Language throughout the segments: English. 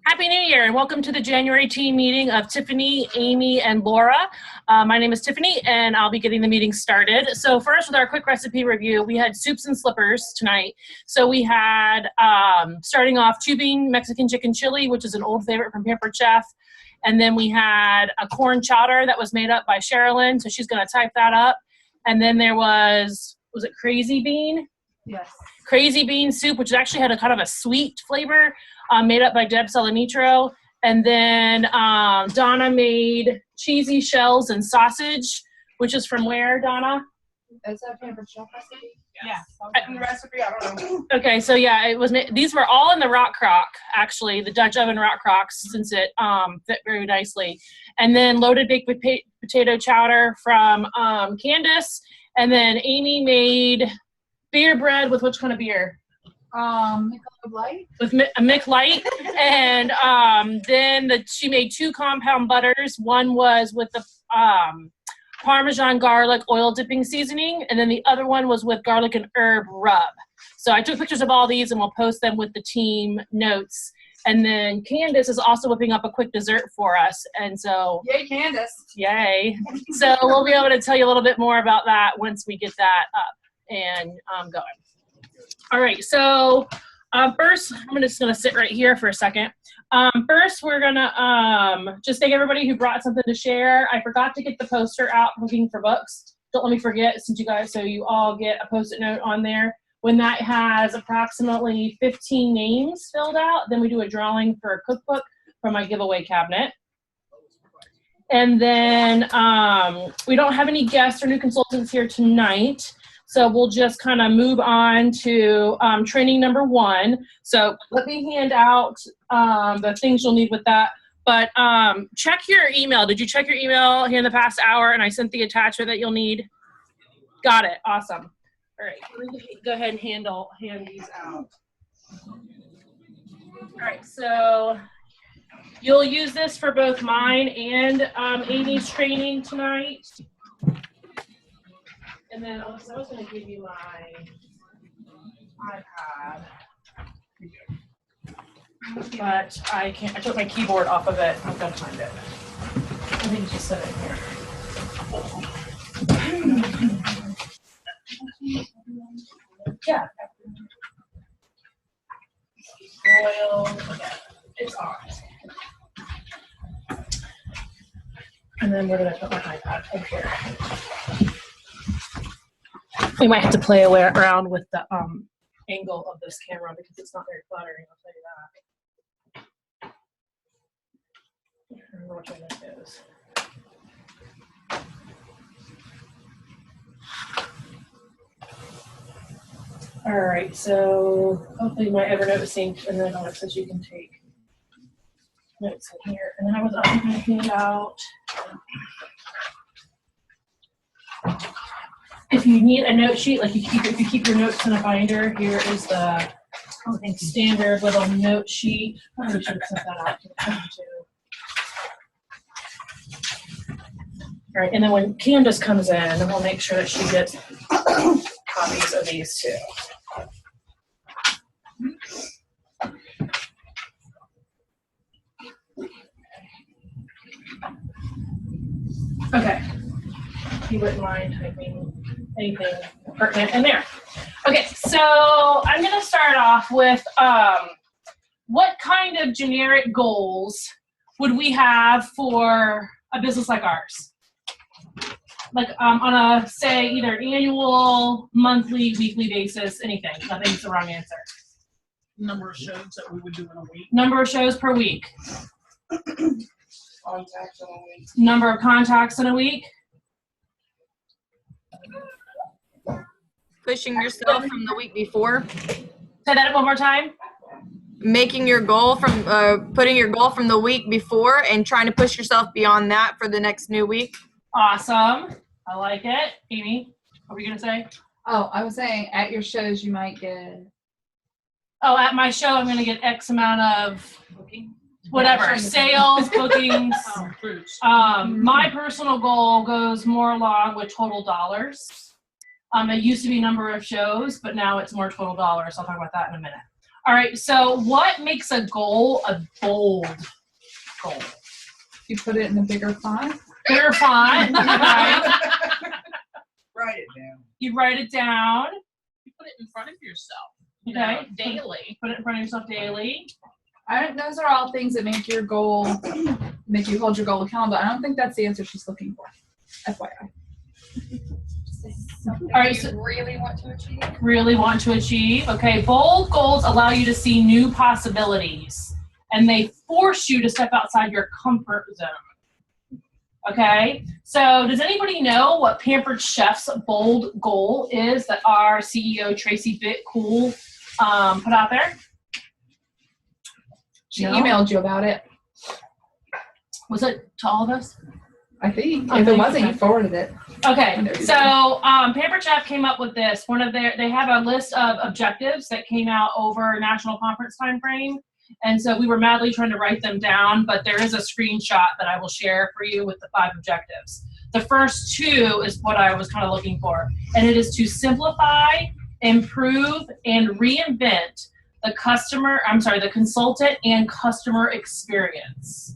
Happy New Year and welcome to the January team meeting of Tiffany, Amy, and Laura. My name is Tiffany and I'll be getting the meeting started. So first with our quick recipe review, we had soups and slippers tonight. So we had, starting off, tubing Mexican chicken chili, which is an old favorite from Pampered Chef. And then we had a corn chowder that was made up by Sherilyn, so she's gonna type that up. And then there was it Crazy Bean? Yes. Crazy Bean soup, which actually had a kind of a sweet flavor, made up by Deb Salamitro. And then Donna made cheesy shells and sausage, which is from where, Donna? Is that Pampered Chef recipe? Yeah. In the recipe, I don't know. Okay, so yeah, it was. These were all in the rock crock, actually, the Dutch oven rock crocks, since it fit very nicely. And then loaded baked potato chowder from Candace. And then Amy made beer bread with which kind of beer? Light? With a Mick Light. And then she made 2 compound butters. One was with the Parmesan garlic oil dipping seasoning, and then the other one was with garlic and herb rub. So I took pictures of all these and we'll post them with the team notes. And then Candace is also whipping up a quick dessert for us. And so Yay, Candace. Yay. So we'll be able to tell you a little bit more about that once we get that up and going. All right, so first, I'm just gonna sit right here for a second. First, we're gonna just thank everybody who brought something to share. I forgot to get the poster out looking for books. Don't let me forget, since you guys, so you all get a Post-it note on there. When that has approximately 15 names filled out, then we do a drawing for a cookbook from my giveaway cabinet. And then we don't have any guests or new consultants here tonight. So we'll just kind of move on to training number 1. So let me hand out the things you'll need with that. But check your email. Did you check your email here in the past hour? And I sent the attachment that you'll need. Got it. Awesome. All right. Let me go ahead and hand these out. All right. So you'll use this for both mine and Amy's training tonight. And then I was going to give you my iPad, but I can't. I took my keyboard off of it. I've got to find it. I think it's just set it here. Yeah. Oil. Okay. It's on. And then we're going to put my iPad up here. We might have to play around with the angle of this camera because it's not very flattering, I'll tell you that. I don't remember which way that goes. All right, so hopefully my Evernote is synced, and then it says you can take notes in here. And then I was also going to hand out. If you need a note sheet, like if you keep your notes in a binder, here is the standard little note sheet. I should have sent that out to the too. All right, and then when Candace comes in, then we'll make sure that she gets copies of these too. Okay. If you wouldn't mind typing anything pertinent in there. Okay, so I'm going to start off with what kind of generic goals would we have for a business like ours? Like on a, say, either annual, monthly, weekly basis, anything. Nothing's the wrong answer. Number of shows that we would do in a week. Number of shows per week. Contacts in a week. Number of contacts in a week. Pushing yourself from the week before. Say that one more time. Making your goal from, putting your goal from the week before and trying to push yourself beyond that for the next new week. Awesome. I like it. Amy, what were you going to say? Oh, I was saying at your shows you might get. Oh, at my show, I'm going to get X amount of whatever, sales, bookings. My personal goal goes more along with total dollars. It used to be number of shows, but now it's more total dollars. I'll talk about that in a minute. All right, so what makes a goal a bold goal? You put it in a bigger font. Bigger font, right? Write it down. You write it down. You put it in front of yourself. Okay. Daily. Put it in front of yourself daily. Those are all things that make your goal, make you hold your goal accountable. I don't think that's the answer she's looking for. FYI. Something All right, you so- really want to achieve. Really want to achieve. Okay, bold goals allow you to see new possibilities and they force you to step outside your comfort zone. Okay, so does anybody know what Pampered Chef's bold goal is that our CEO Tracy Bitcool put out there? She No? emailed you about it, Was it to all of us? I think. I If it think wasn't, so. you forwarded it. Okay, so Pampered Chef came up with this. They have a list of objectives that came out over national conference time frame. And so we were madly trying to write them down, but there is a screenshot that I will share for you with the 5 objectives. The first 2 is what I was kind of looking for. And it is to simplify, improve, and reinvent the consultant and customer experience.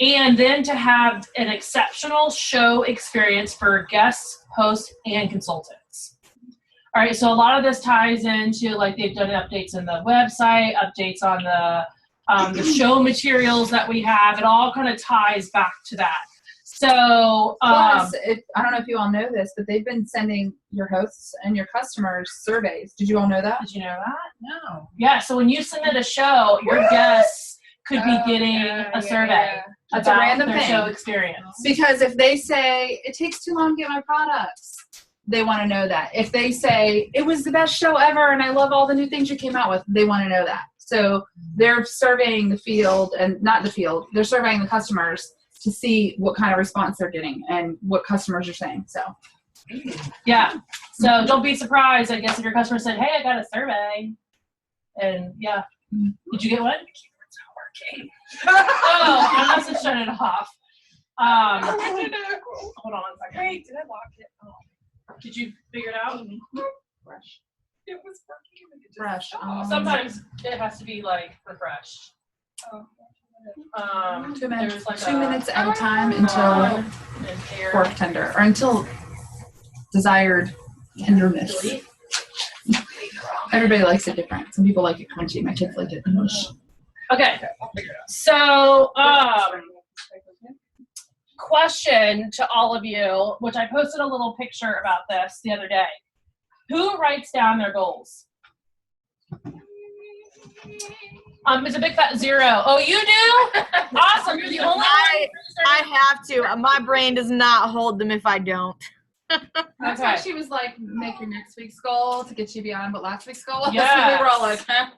And then to have an exceptional show experience for guests, hosts, and consultants. All right, so a lot of this ties into, like, they've done updates in the website, updates on the show materials that we have. It all kind of ties back to that. So, Plus, I don't know if you all know this, but they've been sending your hosts and your customers surveys. Did you all know that? did you know that? No. Yeah, so when you submit a show, your guests could be getting a survey. That's a about random their thing. show experience. Because if they say, it takes too long to get my products, they want to know that. If they say, it was the best show ever and I love all the new things you came out with, they want to know that. So they're surveying the field, and not the field, they're surveying the customers to see what kind of response they're getting and what customers are saying. So Yeah, so don't be surprised, I guess, if your customer said, hey, I got a survey. And yeah, did you get one? Oh, I must have shut it off. Hold on one second. Wait, did I lock it? Oh. Did you figure it out? fresh. It was working. and it just Fresh. stopped. Sometimes it has to be like refreshed. Oh. 2 minutes. There's like 2 minutes at a time until an error. pork tender, or until desired tenderness. Delete. Everybody likes it different. Some people like it crunchy. My kids like it mush. Okay, so question to all of you, which I posted a little picture about this the other day. Who writes down their goals? It's a big fat 0. Oh, you do? Awesome. You're the only one. I have to. My brain does not hold them if I don't. That's Okay. why she was like, make your next week's goal to get you beyond what last week's goal was. Yes. We were all like, huh?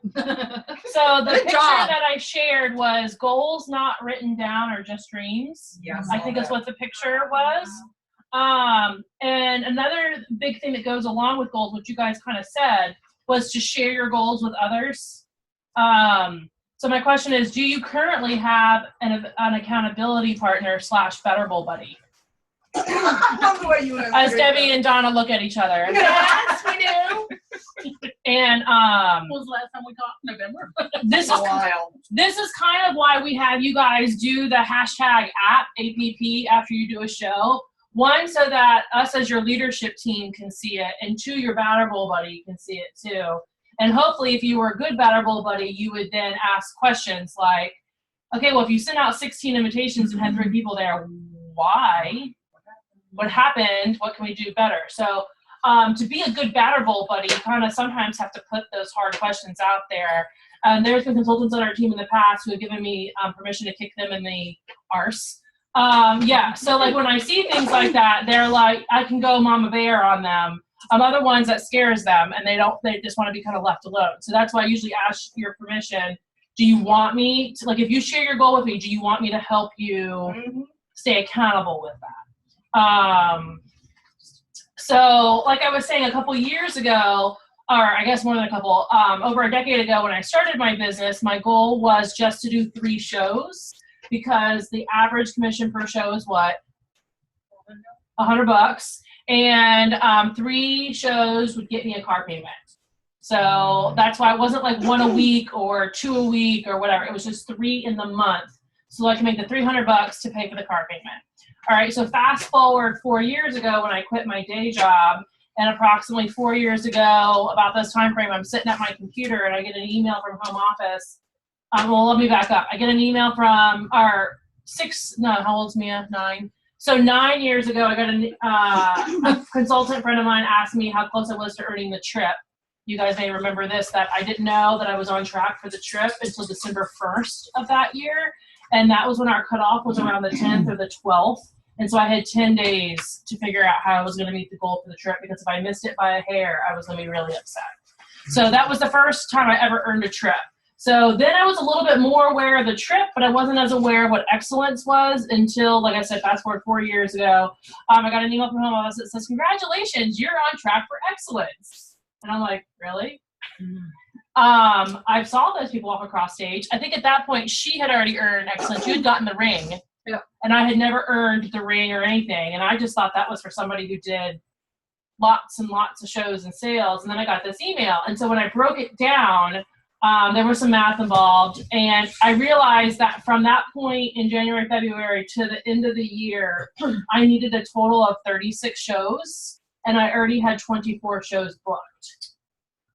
So the Good picture job. that I shared was goals not written down or just dreams. Yes. I think that's what the picture was. And another big thing that goes along with goals, which you guys kind of said, was to share your goals with others. So my question is, do you currently have an accountability partner / Better Bowl buddy? I love the way you and I As Debbie and Donna look at each other. Yes, we do. And When was the last time we talked? November? this is while. this is kind of why we have you guys do the hashtag APP after you do a show. 1, so that us as your leadership team can see it, and 2, your Batter Bowl buddy can see it too. And hopefully, if you were a good Batter Bowl buddy, you would then ask questions like, okay, well, if you sent out 16 invitations and had 3 people there, why? What happened? What can we do better? So to be a good Batter Bowl buddy, you kind of sometimes have to put those hard questions out there. There's been consultants on our team in the past who have given me permission to kick them in the arse. Yeah, so like when I see things like that, they're like, I can go mama bear on them. Other ones that scares them, and they just want to be kind of left alone. So that's why I usually ask your permission. Do you want me to, like, if you share your goal with me, do you want me to help you stay accountable with that? So like I was saying, a couple years ago, or I guess more than a couple, over a decade ago when I started my business, my goal was just to do 3 shows, because the average commission per show is what? $100. And 3 shows would get me a car payment. So that's why it wasn't like 1 a week or 2 a week or whatever. It was just 3 in the month. So I can make the $300 to pay for the car payment. All right, so fast forward 4 years ago when I quit my day job, and approximately 4 years ago, about this time frame, I'm sitting at my computer and I get an email from home office. Well, let me back up. I get an email from how old's Mia? 9. So 9 years ago, I got a consultant friend of mine asked me how close I was to earning the trip. You guys may remember this, that I didn't know that I was on track for the trip until December 1st of that year. And that was when our cutoff was around the 10th or the 12th. And so I had 10 days to figure out how I was going to meet the goal for the trip, because if I missed it by a hair, I was going to be really upset. So that was the first time I ever earned a trip. So then I was a little bit more aware of the trip, but I wasn't as aware of what excellence was until, like I said, fast forward 4 years ago. I got an email from home office that says, "Congratulations, you're on track for excellence." And I'm like, really? I saw those people walk across stage. I think at that point she had already earned excellence. She had gotten the ring. Yeah. And I had never earned the ring or anything. And I just thought that was for somebody who did lots and lots of shows and sales. And then I got this email. And so when I broke it down, there was some math involved. And I realized that from that point in January, February to the end of the year, I needed a total of 36 shows. And I already had 24 shows booked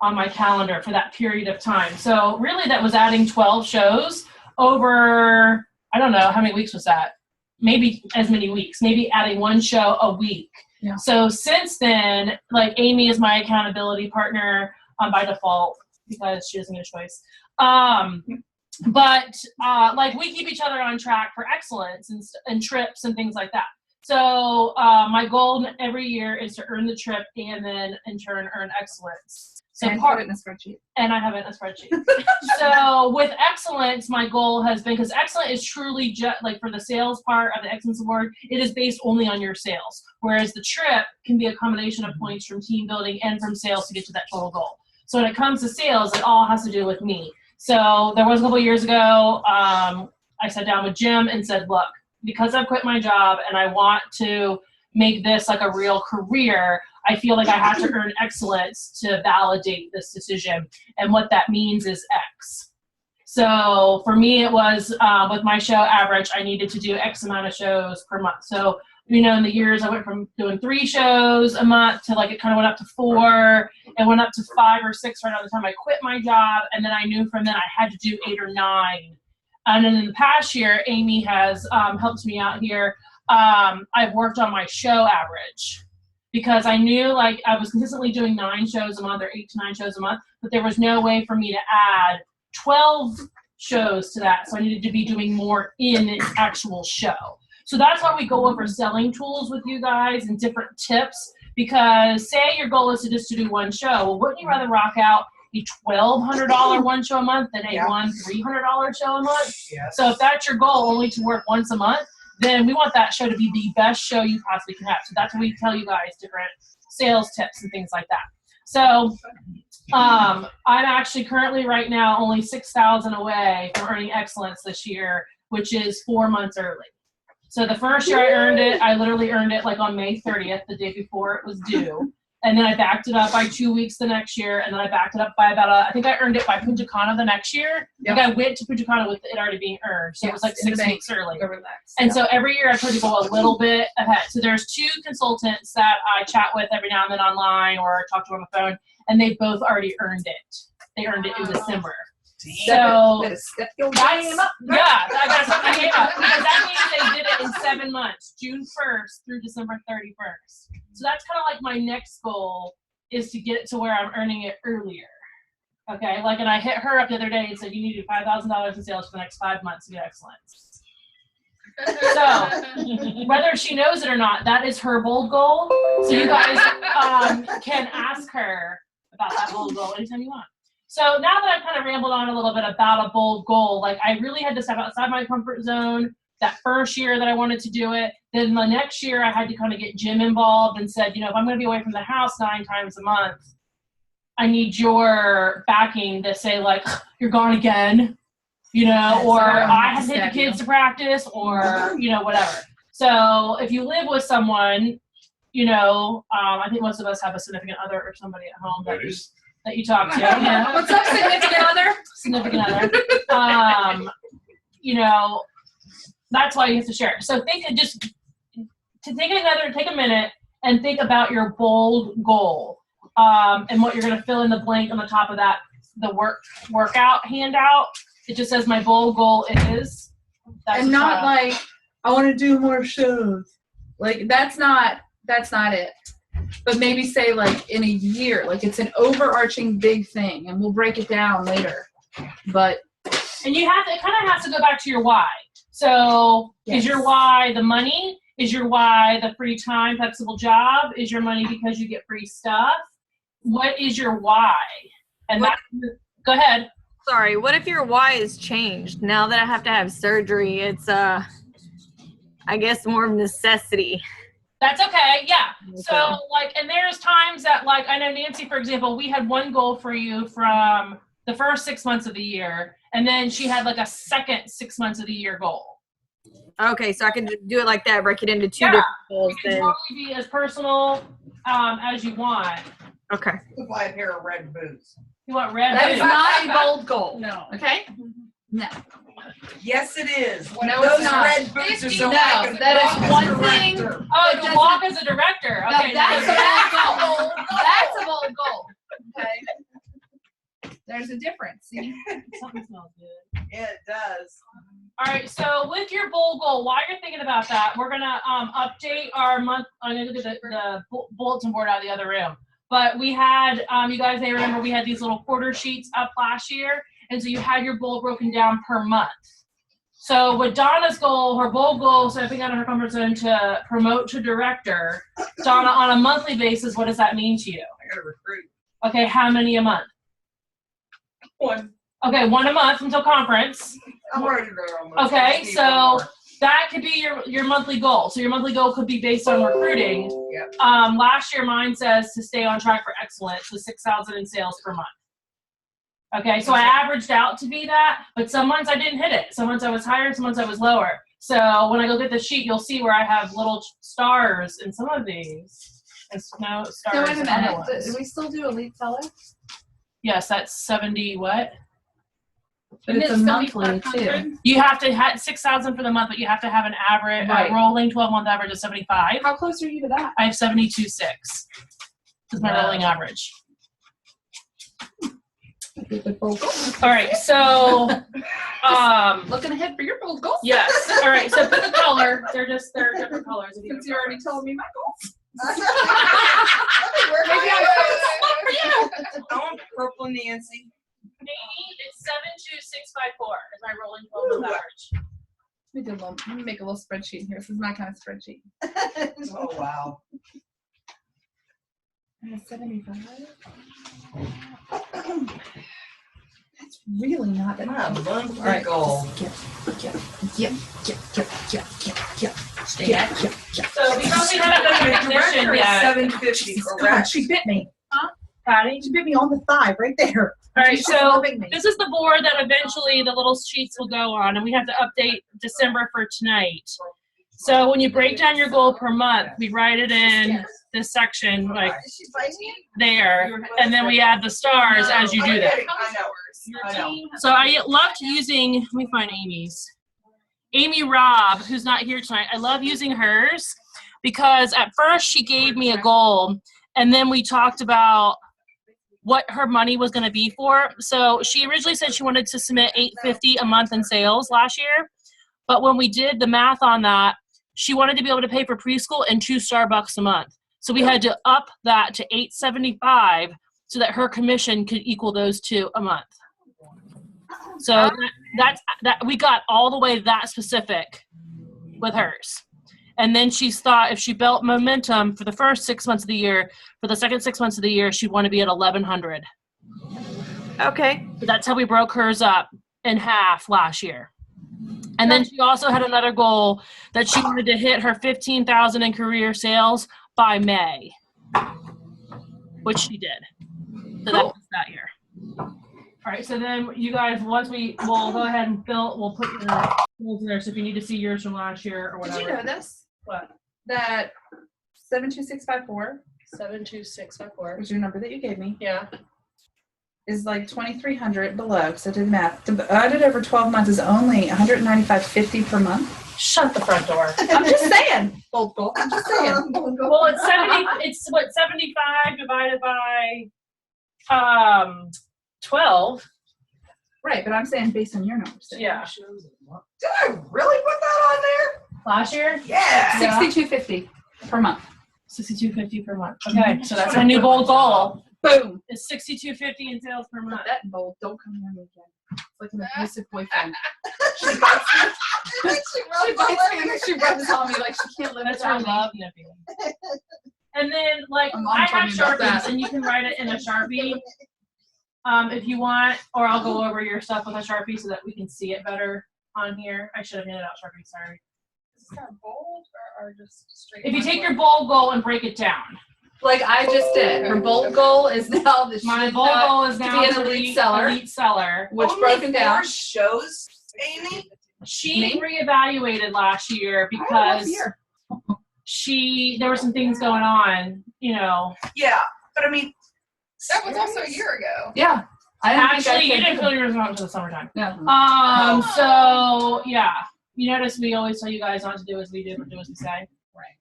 on my calendar for that period of time. So really that was adding 12 shows over, I don't know, how many weeks was that? Maybe as many weeks, maybe adding 1 show a week. Yeah. So since then, like Amye is my accountability partner by default because she doesn't get a choice. But like we keep each other on track for excellence and trips and things like that. So my goal every year is to earn the trip and then in turn earn excellence. So And put it in a spreadsheet. And I have it in a spreadsheet. So with excellence, my goal has been, because excellent is truly just like for the sales part of the excellence award, it is based only on your sales. Whereas the trip can be a combination of points from team building and from sales to get to that total goal. So when it comes to sales, it all has to do with me. So there was a couple of years ago, I sat down with Jim and said, look, because I've quit my job and I want to make this like a real career, I feel like I have to earn excellence to validate this decision. And what that means is X. So for me, it was with my show average, I needed to do X amount of shows per month. So, you know, in the years I went from doing 3 shows a month to like it kind of went up to 4. It went up to 5 or 6 right around the time I quit my job. And then I knew from then I had to do 8 or 9. And then in the past year, Amye has helped me out here. I've worked on my show average because I knew like I was consistently doing 9 shows a month or 8 to 9 shows a month, but there was no way for me to add 12 shows to that. So I needed to be doing more in the actual show. So that's why we go over selling tools with you guys and different tips, because say your goal is to do 1 show. Well, wouldn't you rather rock out a $1,200 1 show a month than a $300 show a month? Yes. So if that's your goal, only to work once a month, then we want that show to be the best show you possibly can have. So that's when we tell you guys different sales tips and things like that. So I'm actually currently right now only 6,000 away from earning excellence this year, which is 4 months early. So the first year I earned it, I literally earned it like on May 30th, the day before it was due. And then I backed it up by 2 weeks the next year, and then I backed it up by I think I earned it by Punta Cana the next year. Yep. Like I went to Punta Cana with it already being earned, so it was like Yes, in the 6 bank. weeks early. Go relax. And so every year I try to go a little bit ahead. So there's 2 consultants that I chat with every now and then online or talk to on the phone, and they both already earned it. They earned it in December. So Step your that's, game up. yeah, I gotta step my game up, because that means they did it in 7 months, June 1st through December 31st. So that's kind of like my next goal, is to get it to where I'm earning it earlier. Okay, like, and I hit her up the other day and said, you need to do $5,000 in sales for the next 5 months to get excellence. So whether she knows it or not, that is her bold goal. So you guys can ask her about that bold goal anytime you want. So now that I've kind of rambled on a little bit about a bold goal, like I really had to step outside my comfort zone that first year that I wanted to do it. Then the next year I had to kind of get Jim involved and said, you know, if I'm going to be away from the house 9 times a month, I need your backing to say like, you're gone again, you know, or I have to take the kids to practice, or, you know, whatever. So if you live with someone, you know, I think most of us have a significant other or somebody at home that that you talk to. Yeah. What's up, significant other? Significant other. You know, that's why you have to share. So take a minute and think about your bold goal, and what you're going to fill in the blank on the top of that. The workout handout. It just says my bold goal is. That's And not like I want to do more shows. Like that's not it. But maybe say like in a year, like it's an overarching big thing, and we'll break it down later. But and it kind of has to go back to your why. So yes. Is your why the money? Is your why the free time, flexible job? Is your money because you get free stuff? What is your why? And go ahead. Sorry, what if your why is changed? Now that I have to have surgery, it's I guess more of necessity. That's okay, yeah. Okay. So and there's times that I know Nancy, for example, we had one goal for you from the first 6 months of the year, and then she had a second 6 months of the year goal. Okay, so I can just do it like that, break it into two Yeah. different goals. It can totally be as personal as you want. Okay. If I have a pair of red boots. You want red that is boots? not a bold goal. No. Okay? No. Yes, it is. No, it's Those not. red boots are so No, I can that is walk one as a thing. director. Oh, It to doesn't- walk as a director. No, Okay, that's a bold goal. That's a bold goal. Okay? There's a difference. See? Something smells good. Yeah, it does. All right, so with your bold goal, while you're thinking about that, we're gonna update our month. I'm gonna look at the bulletin board out of the other room. But we had, you guys may remember, we had these little quarter sheets up last year, and so you had your goal broken down per month. So with Donna's goal, her bold goal, stepping out of her comfort zone to promote to director, Donna, on a monthly basis, what does that mean to you? I gotta recruit. Okay, how many a month? One. Okay, one a month until conference. I'm already there almost. Okay, Just need so one more. that could be your monthly goal. So your monthly goal could be based on recruiting. Yep. Last year mine says to stay on track for excellence, so 6,000 in sales per month. Okay, so I averaged out to be that, but some months I didn't hit it. Some months I was higher, some months I was lower. So when I go get the sheet, you'll see where I have little stars in some of these, and no stars. So wait a in other minute. ones. Do we still do elite seller? Yes, that's 70 what? But it's a monthly too. You have to have 6,000 for the month, but you have to have an average, Right. rolling 12-month average of 75. How close are you to that? I have 72.6. Is my Wow. rolling average. All All right, so looking ahead for your bold goals. yes. All right, so pick a color. They're different colors. If you Since you already told me my goals. Maybe I I want purple Nancy. Maybe it's 72654 is my rolling 12-month average. Let me make a little spreadsheet here. This is my kind of spreadsheet. Oh, wow. 75. That's really not that My much. monthly All right. goal. So because we haven't done My recognition director is yet. 750, correct? She bit me. Patty? She bit me on the thigh right there. All right, She's so loving me. this is the board that eventually the little sheets will go on, and we have to update December for tonight. So when you break down your goal per month, we write it in this section like Is she biting there, and then we add the stars as you do that. I know. I know. So I loved using, let me find Amy's. Amy Robb, who's not here tonight, I love using hers because at first she gave me a goal, and then we talked about what her money was going to be for. So she originally said she wanted to submit $850 a month in sales last year, but when we did the math on that, she wanted to be able to pay for preschool and 2 Starbucks a month. So we had to up that to $875 so that her commission could equal those 2 a month. So that's we got all the way that specific with hers. And then she thought if she built momentum for the first 6 months of the year, for the second 6 months of the year, she'd want to be at 1,100. Okay. But that's how we broke hers up in half last year. And then she also had another goal that she wanted to hit her 15,000 in career sales by May, which she did. So that was that year. All right, so then you guys, we'll go ahead and we'll put your goals in there. So if you need to see yours from last year or whatever. Did you know this? What? That 72654 72654. was your number that you gave me. Yeah. is like 2,300 below. So I did math. Divided over 12 months is only 195.50 per month. Shut the front door. I'm just saying. Bold goal. I'm just saying. Well, it's 70. It's what 75 divided by 12. Right, but I'm saying based on your numbers. Yeah. Did I really put that on there? Last year, Yeah. 62.50 per month. 62.50 per month. Okay, so that's my new bold goal. Boom. Is 62.50 in sales per month. Put that in bold. Don't come near me again. It's like an abusive boyfriend. She bites me. She bites me and she rubs on me like she can't live That's her without me. love nipping. And then, like, My mom I told have me about Sharpies, that. and you can write it in a Sharpie if you want, or I'll go over your stuff with a Sharpie so that we can see it better on here. I should have handed out Sharpie, sorry. Is this kind of bold or just straight? If you take your bold goal and break it down. Like I just did. Her bold goal is now that My she's bold not goal is now be an to elite be seller. elite seller. which Only broken 4 down. shows, Amy? She Me? reevaluated last year because there were some things going on, you know. Yeah, but I mean, that was also a year ago. Yeah. I didn't think I Actually, you could- didn't feel yours until the summertime. No. So yeah, you notice we always tell you guys not to do as we do, but do as we say. Right.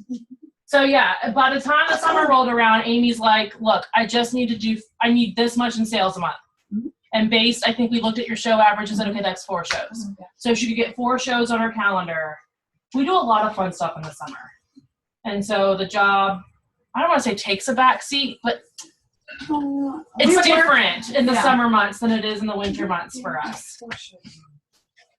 Yeah. So yeah, by the time the summer rolled around, Amy's like, "Look, I need this much in sales a month." Mhm. And I think we looked at your show average and said, "Okay, that's 4 shows." So she could get 4 shows on her calendar. We do a lot of fun stuff in the summer, and so the job, I don't want to say takes a back seat, but it's different in the summer months than it is in the winter months for us.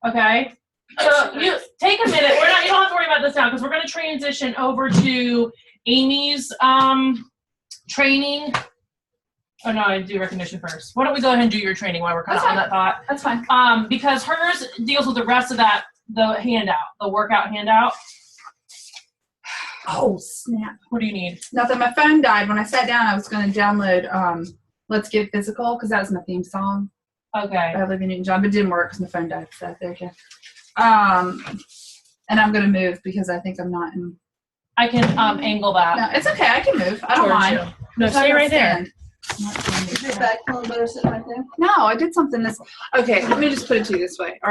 Okay? So you take a minute. You don't have to worry about this now because we're going to transition over to Amy's training. Oh no, I do recognition first. Why don't we go ahead and do your training while we're kind of on that thought? That's fine. Because hers deals with the rest of that, the handout, the workout handout. Oh, snap. What do you need? Nothing. My phone died. When I sat down, I was going to download Let's Get Physical because that was my theme song. Okay. By Olivia Newton-John, but it didn't work because my phone died. So there you go. And I'm going to move because I think I'm not in. I can angle that. No, it's okay. I can move. I don't towards mind. you. No, stay right there. Is your back phone better sitting right there? No, I did something this. Okay, let me just put it to you this way. All right.